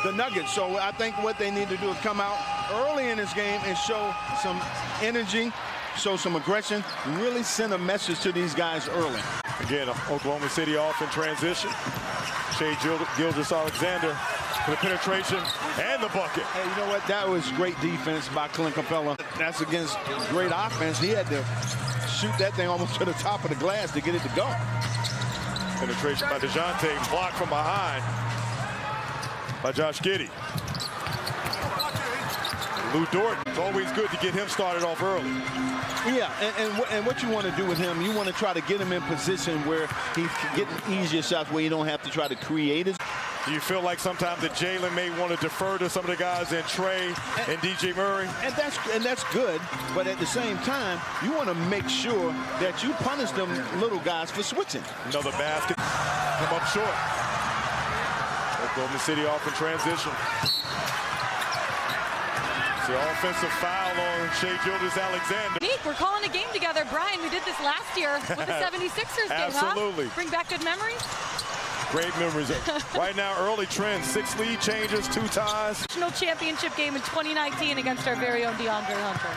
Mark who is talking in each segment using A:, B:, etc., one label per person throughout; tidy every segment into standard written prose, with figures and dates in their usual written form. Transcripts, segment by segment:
A: the Nuggets. So I think what they need to do is come out early in this game and show some energy, show some aggression, really send a message to these guys early.
B: Again, Oklahoma City off in transition. Shai Gilgeous-Alexander for the penetration and the bucket.
A: Hey, you know what? That was great defense by Clint Capella. That's against great offense. He had to shoot that thing almost to the top of the glass to get it to go.
B: Penetration by DeJounte, blocked from behind by Josh Giddey. Lou Dort, it's always good to get him started off early.
A: Yeah, and what you want to do with him, you want to try to get him in position where he's getting easier shots where you don't have to try to create it.
B: Do you feel like sometimes that Jalen may want to defer to some of the guys in Trey and DJ Murray?
A: And that's good, but at the same time, you want to make sure that you punish them little guys for switching.
B: Another basket, come up short. Oklahoma City off in transition. It's the offensive foul on Shai Gilgeous-Alexander.
C: We're calling a game together. Brian, we did this last year with the 76ers game,
B: Absolutely.
C: Huh? Bring back good memories?
B: Great memories. Right now, early trends, 6 lead changes, 2 ties.
C: National championship game in 2019 against our very own DeAndre Hunter.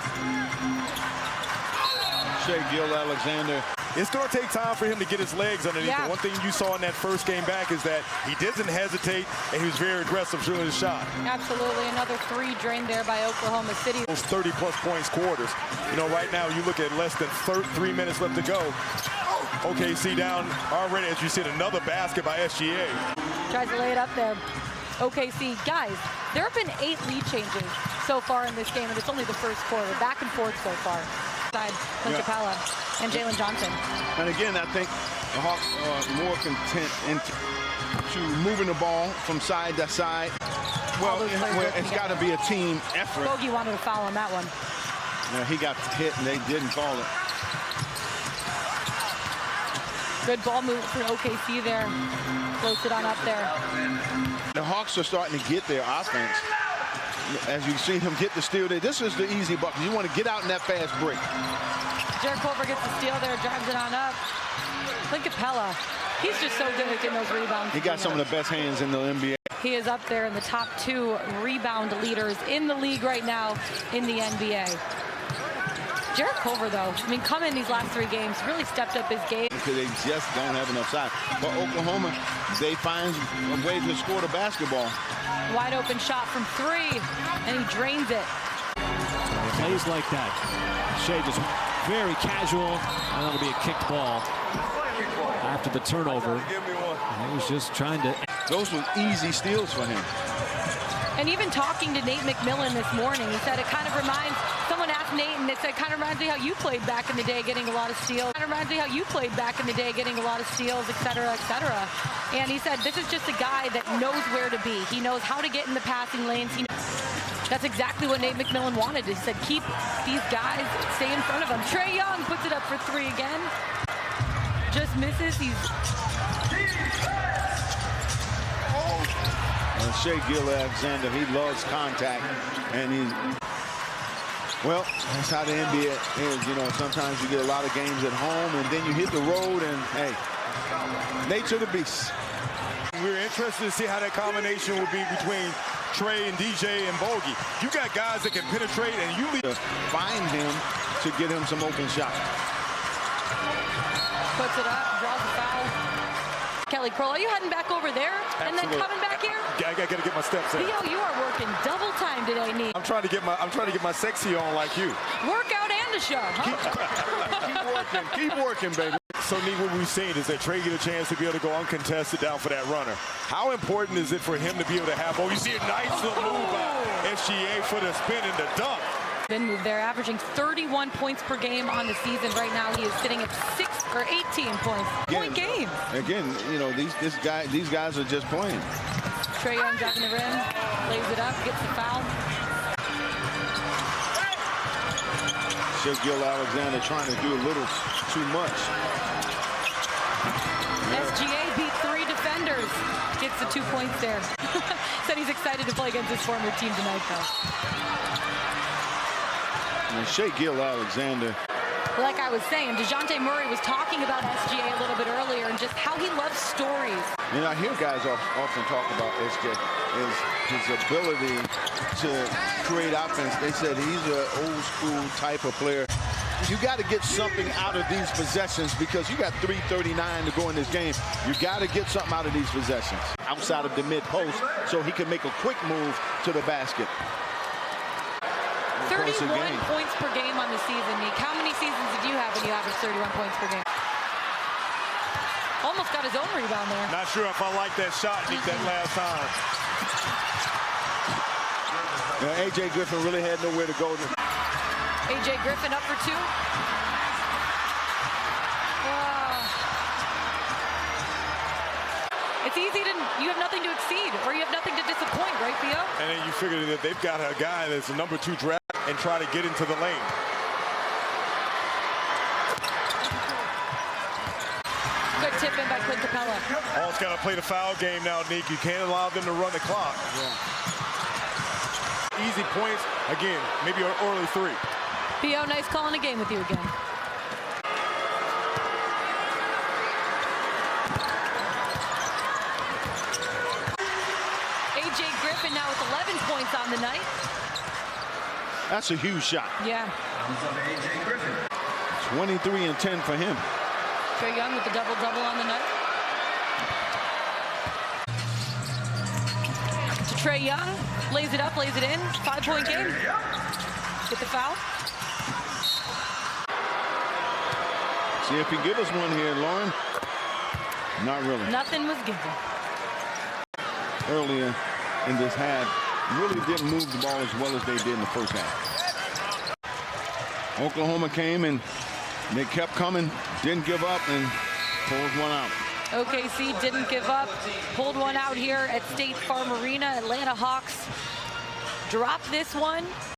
A: Shai Gilgeous-Alexander.
B: It's going to take time for him to get his legs underneath.
C: Yeah.
B: The one thing you saw in that first game back is that he doesn't hesitate, and he was very aggressive shooting his shot.
C: Absolutely. Another 3 drained there by Oklahoma City.
B: Those 30-plus points quarters. You know, right now, you look at less than 3 minutes left to go. OKC down already, as you said, another basket by SGA.
C: Tries to lay it up there. OKC, guys, there have been 8 lead changes so far in this game, and it's only the first quarter. Back and forth so far. Side, Clint Capella and Jalen Johnson.
A: And again, I think the Hawks are more content into moving the ball from side to side. Well, it's got to be a team effort.
C: Bogey wanted to foul on that one.
A: Yeah, he got hit and they didn't call it.
C: Good ball move for OKC there. Floats it on up there.
A: The Hawks are starting to get their offense. As you see him get the steal there, this is the easy bucket. You want to get out in that fast break.
C: Jared Culver gets the steal there, drives it on up. Clint Capella, he's just so good at getting those rebounds.
A: He got some of the best hands in the NBA.
C: He is up there in the top 2 rebound leaders in the league right now in the NBA. Jared Culver, though, I mean, come in these last 3 games, really stepped up his game.
A: Because they just don't have enough size. But Oklahoma, they find a way to score the basketball.
C: Wide open shot from 3, and he drains it.
D: Plays like that. Shai just very casual, and that'll be a kicked ball after the turnover. He was just trying to.
A: Those were easy steals for him.
C: And even talking to Nate McMillan this morning, he said it kind of reminds, someone asked Nate, and it said, kind of reminds me how you played back in the day getting a lot of steals. Kind of reminds me how you played back in the day getting a lot of steals, et cetera, et cetera. And he said, this is just a guy that knows where to be. He knows how to get in the passing lanes. That's exactly what Nate McMillan wanted. He said, keep these guys, stay in front of him. Trae Young puts it up for 3 again. Just misses.
A: And Shai Gilgeous-Alexander, he loves contact, and well, that's how the NBA is. You know, sometimes you get a lot of games at home, and then you hit the road, and hey, nature of the beast.
B: We're interested to see how that combination will be between Trey and DJ and Bogey. You got guys that can penetrate, and you leave.
A: Find him to get him some open shots.
C: Puts it up, draws a foul. Kelly Kroll, are you heading back over there?
B: Absolutely.
C: And then coming back here?
B: I gotta get my steps in.
C: Theo, you are working double time today, Nate.
B: I'm trying to get my sexy on like you.
C: Workout and a show, huh?
A: Keep working, baby.
B: So, Nate, what we've seen is that Trey get a chance to be able to go uncontested down for that runner. How important is it for him to be able to have, you see a nice little move by SGA for the spin and the dunk.
C: Been moved there, averaging 31 points per game on the season. Right now, he is sitting at 18 points. Point game.
A: Again, you know, these guys are just playing.
C: Trae Young driving the rim, lays it up, gets the foul.
A: Shai Gilgeous-Alexander trying to do a little too much.
C: SGA beat 3 defenders. Gets the 2 points there. Said he's excited to play against his former team tonight, though.
A: And Shai Gilgeous-Alexander,
C: Like I was saying, DeJounte Murray was talking about SGA a little bit earlier and just how he loves stories.
A: You know, I hear guys often talk about SJ is his ability to create offense. They said he's an old school type of player. You got to get something out of these possessions because you got 3:39 to go in this game. You got to get something out of these possessions outside of the mid post so he can make a quick move to the basket.
C: 31 points per game on the season, Nick. How many seasons did you have when you averaged 31 points per game? Almost got his own rebound there.
B: Not sure if I like that shot, Nick, that last time.
A: Yeah, A.J. Griffin really had nowhere to go.
C: A.J. Griffin up for two. It's easy to, you have nothing to exceed, or you have nothing to disappoint, right, Theo?
B: And then you figure that they've got a guy that's a number 2 draft and try to get into the lane.
C: Good tip in by Clint Capella.
B: Hall's got to play the foul game now, Nick. You can't allow them to run the clock.
A: Yeah.
B: Easy points. Again, maybe an early 3.
C: Theo, nice calling the game with you again. A.J. Griffin now with 11 points on the night.
A: That's a huge shot.
C: Yeah.
A: 23 and 10 for him.
C: Trae Young with the double-double on the night. To Trae Young, lays it up, lays it in. 5-point game. Get the foul.
A: See if he give us one here, Lauren. Not really.
C: Nothing was given.
A: Earlier in this half, really didn't move the ball as well as they did in the first half. Oklahoma came and they kept coming, didn't give up, and pulled one out.
C: OKC didn't give up, pulled one out here at State Farm Arena. Atlanta Hawks dropped this one.